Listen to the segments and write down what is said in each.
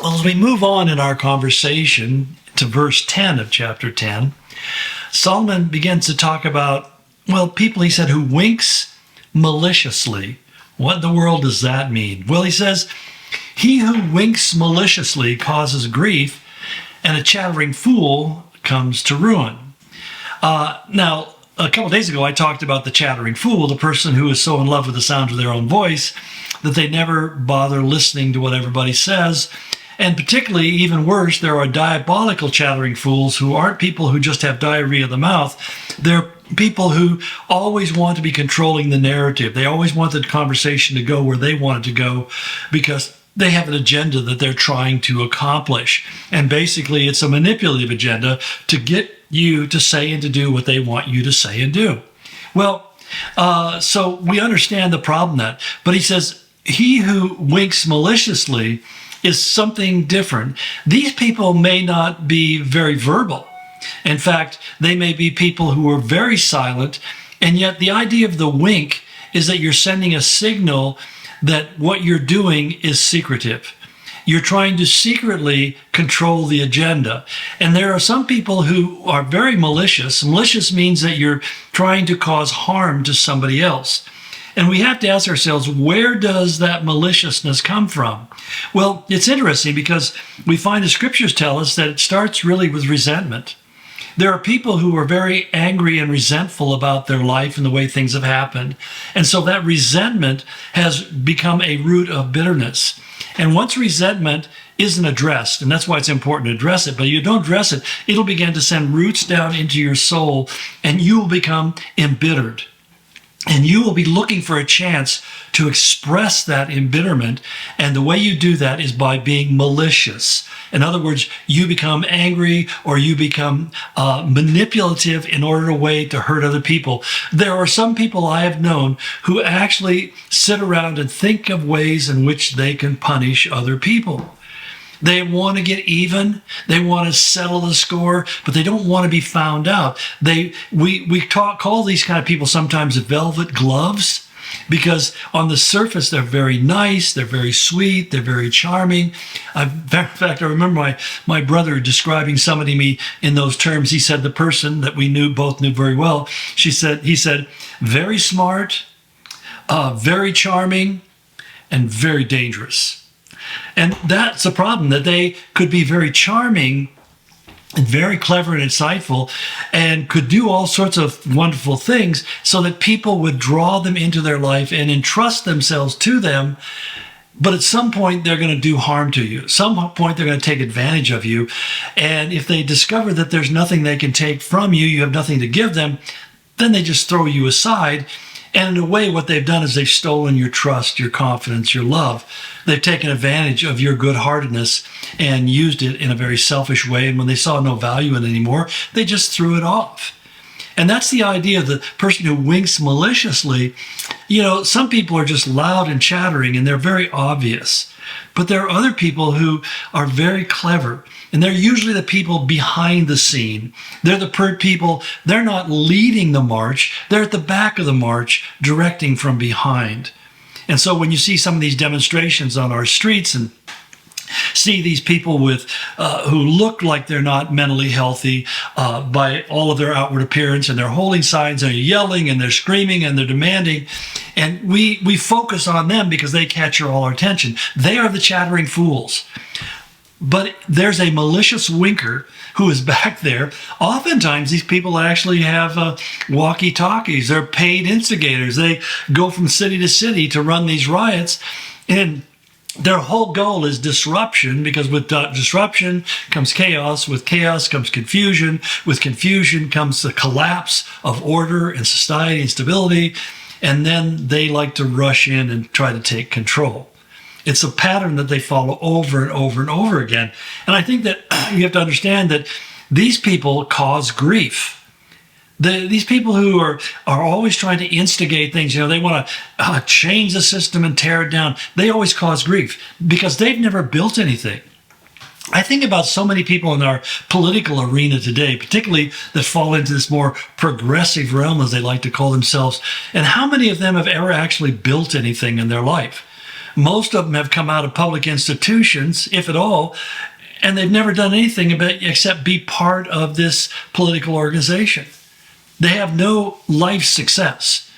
Well, as we move on in our conversation to verse 10 of chapter 10, Solomon begins to talk about, well, people, he said, who winks maliciously. What in the world does that mean? Well, he says, he who winks maliciously causes grief, and a chattering fool comes to ruin. Now, a couple of days ago, I talked about the chattering fool, the person who is so in love with the sound of their own voice that they never bother listening to what everybody says. And particularly, even worse, there are diabolical chattering fools who aren't people who just have diarrhea of the mouth. They're people who always want to be controlling the narrative. They always want the conversation to go where they want it to go because they have an agenda that they're trying to accomplish. And basically, it's a manipulative agenda to get you to say and to do what they want you to say and do. Well, so we understand the problem that, but he says, he who winks maliciously is something different. These people may not be very verbal. In fact, they may be people who are very silent, and yet the idea of the wink is that you're sending a signal that what you're doing is secretive. You're trying to secretly control the agenda. And there are some people who are very malicious. Malicious means that you're trying to cause harm to somebody else. And we have to ask ourselves, where does that maliciousness come from? Well, it's interesting because we find the scriptures tell us that it starts really with resentment. There are people who are very angry and resentful about their life and the way things have happened. And so that resentment has become a root of bitterness. And once resentment isn't addressed, and that's why it's important to address it, but you don't address it, it'll begin to send roots down into your soul, and you will become embittered. And you will be looking for a chance to express that embitterment. And the way you do that is by being malicious. In other words, you become angry or you become manipulative in order a way to hurt other people. There are some people I have known who actually sit around and think of ways in which they can punish other people. They want to get even. They want to settle the score, but they don't want to be found out. We call these kind of people sometimes velvet gloves because on the surface they're very nice, they're very sweet, they're very charming. In fact, I remember my brother describing somebody to me in those terms. He said the person that we both knew very well. He said, very smart, very charming, and very dangerous. And that's a problem, that they could be very charming and very clever and insightful and could do all sorts of wonderful things so that people would draw them into their life and entrust themselves to them. But at some point, they're going to do harm to you. At some point, they're going to take advantage of you. And if they discover that there's nothing they can take from you, you have nothing to give them, then they just throw you aside. And in a way, what they've done is they've stolen your trust, your confidence, your love. They've taken advantage of your good-heartedness and used it in a very selfish way. And when they saw no value in it anymore, they just threw it off. And that's the idea of the person who winks maliciously. You know, some people are just loud and chattering, and they're very obvious. But there are other people who are very clever, and they're usually the people behind the scene. They're the people, they're not leading the march, they're at the back of the march, directing from behind. And so when you see some of these demonstrations on our streets and see these people with who look like they're not mentally healthy by all of their outward appearance, and they're holding signs and they're yelling and they're screaming and they're demanding, and we focus on them because they catch all our attention. They are the chattering fools. But there's a malicious winker who is back there. Oftentimes, these people actually have walkie-talkies. They're paid instigators. They go from city to city to run these riots, and their whole goal is disruption, because with disruption comes chaos. With chaos comes confusion. With confusion comes the collapse of order and society and stability. And then they like to rush in and try to take control. It's a pattern that they follow over and over and over again. And I think that you have to understand that these people cause grief. These people who are always trying to instigate things, they want to change the system and tear it down. They always cause grief because they've never built anything. I think about so many people in our political arena today, particularly that fall into this more progressive realm, as they like to call themselves, and how many of them have ever actually built anything in their life? Most of them have come out of public institutions, if at all, and they've never done anything except be part of this political organization. They have no life success.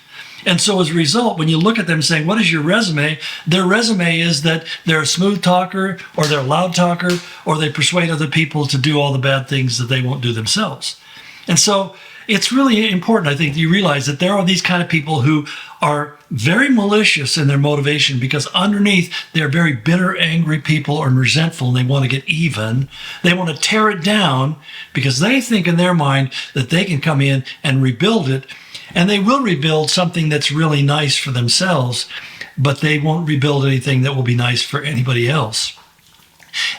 And so as a result, when you look at them saying, what is your resume? Their resume is that they're a smooth talker, or they're a loud talker, or they persuade other people to do all the bad things that they won't do themselves. And so it's really important, I think, that you realize that there are these kind of people who are very malicious in their motivation, because underneath they're very bitter, angry people, or resentful, and they want to get even. They want to tear it down because they think in their mind that they can come in and rebuild it. And they will rebuild something that's really nice for themselves, but they won't rebuild anything that will be nice for anybody else.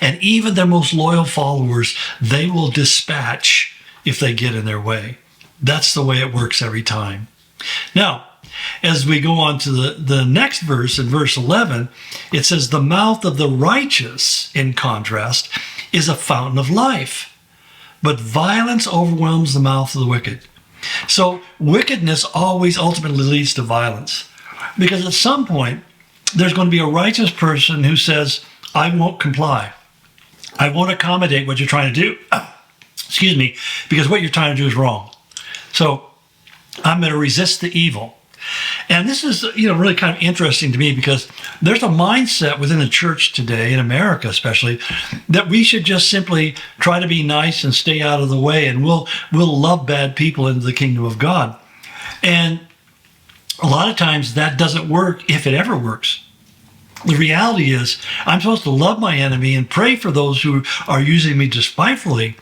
And even their most loyal followers, they will dispatch if they get in their way. That's the way it works every time. Now, as we go on to the next verse, in verse 11, it says, the mouth of the righteous, in contrast, is a fountain of life, but violence overwhelms the mouth of the wicked. So wickedness always ultimately leads to violence, because at some point there's going to be a righteous person who says, I won't comply. I won't accommodate what you're trying to do. Excuse me, because what you're trying to do is wrong. So I'm going to resist the evil. And this is, really kind of interesting to me, because there's a mindset within the church today, in America especially, that we should just simply try to be nice and stay out of the way, and we'll love bad people into the kingdom of God. And a lot of times that doesn't work, if it ever works. The reality is, I'm supposed to love my enemy and pray for those who are using me despitefully,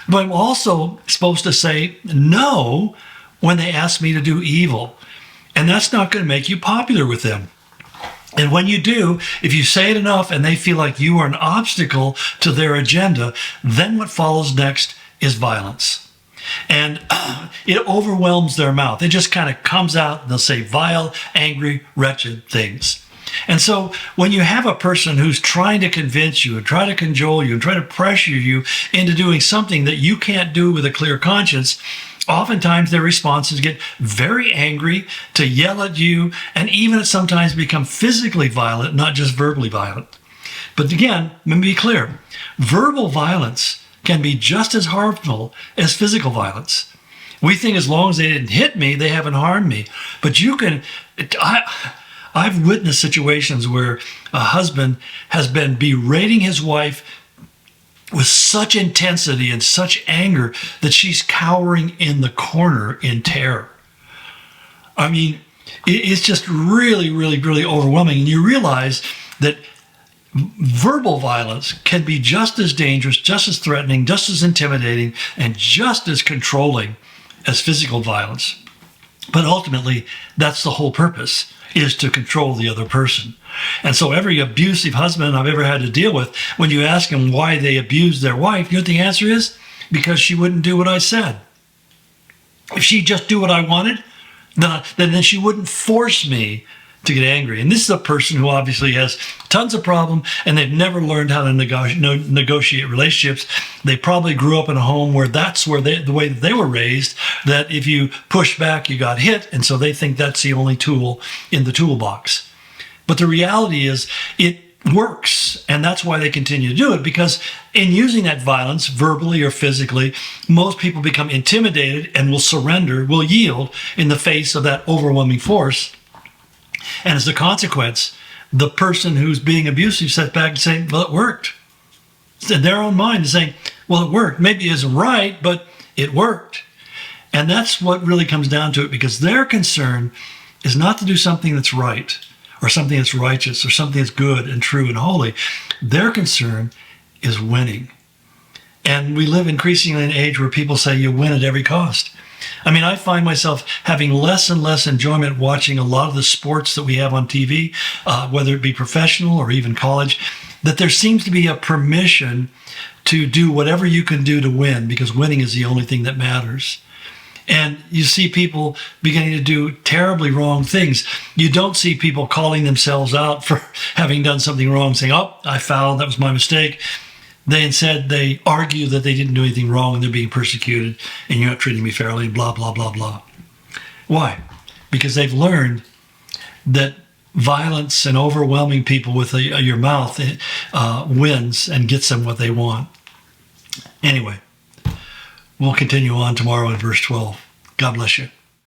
but I'm also supposed to say no when they ask me to do evil. And that's not going to make you popular with them. And when you do, if you say it enough and they feel like you are an obstacle to their agenda, then what follows next is violence. And it overwhelms their mouth. It just kind of comes out, and they'll say vile, angry, wretched things. And so when you have a person who's trying to convince you and try to cajole you and try to pressure you into doing something that you can't do with a clear conscience, oftentimes their responses get very angry, to yell at you, and even sometimes become physically violent, not just verbally violent. But again, let me be clear. Verbal violence can be just as harmful as physical violence. We think as long as they didn't hit me, they haven't harmed me. But I've witnessed situations where a husband has been berating his wife with such intensity and such anger that she's cowering in the corner in terror. I mean, it's just really, really, really overwhelming. And you realize that verbal violence can be just as dangerous, just as threatening, just as intimidating, and just as controlling as physical violence. But ultimately, that's the whole purpose, is to control the other person. And so every abusive husband I've ever had to deal with, when you ask them why they abused their wife, you know what the answer is? Because she wouldn't do what I said. If she'd just do what I wanted, then she wouldn't force me to get angry. And this is a person who obviously has tons of problems, and they've never learned how to negotiate relationships. They probably grew up in a home where that's where the way that they were raised, that if you push back, you got hit. And so they think that's the only tool in the toolbox. But the reality is it works. And that's why they continue to do it, because in using that violence, verbally or physically, most people become intimidated and will surrender, will yield in the face of that overwhelming force. And as a consequence, the person who's being abusive sits back and saying, well, it worked. In their own mind is saying, well, it worked. Maybe it isn't right, but it worked. And that's what really comes down to it, because their concern is not to do something that's right, or something that's righteous, or something that's good and true and holy. Their concern is winning. And we live increasingly in an age where people say you win at every cost. I mean, I find myself having less and less enjoyment watching a lot of the sports that we have on TV, whether it be professional or even college, that there seems to be a permission to do whatever you can do to win, because winning is the only thing that matters. And you see people beginning to do terribly wrong things. You don't see people calling themselves out for having done something wrong, saying, oh, I fouled, that was my mistake. Instead, they argue that they didn't do anything wrong and they're being persecuted and you're not treating me fairly, blah, blah, blah, blah. Why? Because they've learned that violence and overwhelming people with your mouth wins and gets them what they want. Anyway, we'll continue on tomorrow in verse 12. God bless you.